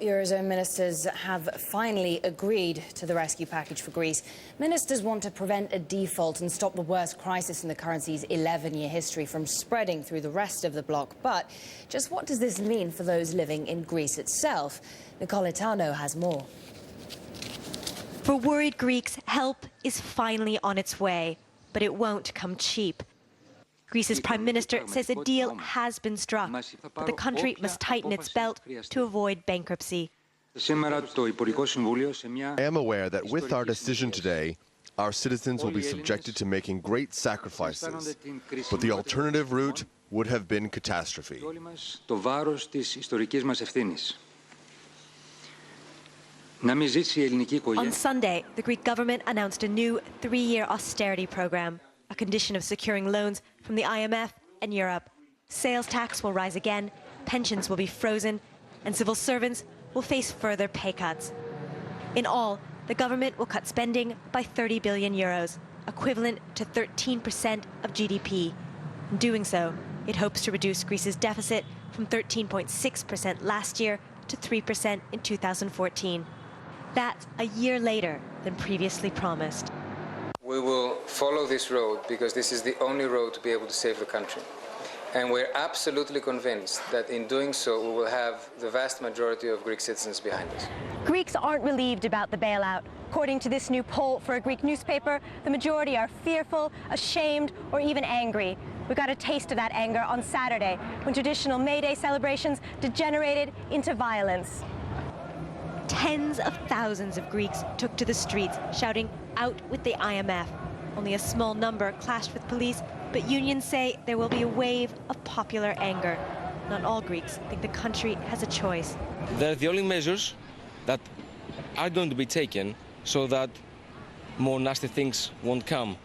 Eurozone ministers have finally agreed to the rescue package for Greece. Ministers want to prevent a default and stop the worst crisis in the currency's 11-year history from spreading through the rest of the bloc. But just what does this mean for those living in Greece itself? Nicole Itano has more. For worried Greeks, help is finally on its way, but it won't come cheap. Greece's Prime Minister says a deal has been struck, but the country must tighten its belt to avoid bankruptcy. I am aware that with our decision today, our citizens will be subjected to making great sacrifices, but the alternative route would have been catastrophe. On Sunday, the Greek government announced a new 3-year austerity program, a condition of securing loans from the IMF and Europe. Sales tax will rise again, pensions will be frozen, and civil servants will face further pay cuts. In all, the government will cut spending by 30 billion euros, equivalent to 13% of GDP. In doing so, it hopes to reduce Greece's deficit from 13.6% last year to 3% in 2014. That's a year later than previously promised. We will follow this road because this is the only road to be able to save the country. And we're absolutely convinced that in doing so, we will have the vast majority of Greek citizens behind us. Greeks aren't relieved about the bailout. According to this new poll for a Greek newspaper, the majority are fearful, ashamed, or even angry. We got a taste of that anger on Saturday, when traditional May Day celebrations degenerated into violence. Tens of thousands of Greeks took to the streets, shouting, "Out with the IMF." Only a small number clashed with police, but unions say there will be a wave of popular anger. Not all Greeks think the country has a choice. They're the only measures that are going to be taken so that more nasty things won't come.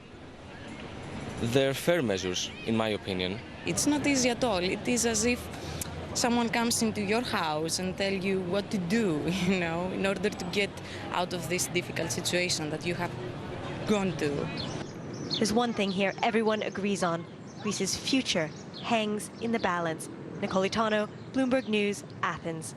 They're fair measures, in my opinion. It's not easy at all. It is as if someone comes into your house and tell you what to do, in order to get out of this difficult situation that you have gone to. There's one thing here everyone agrees on. Greece's future hangs in the balance. Nicole Itano, Bloomberg News, Athens.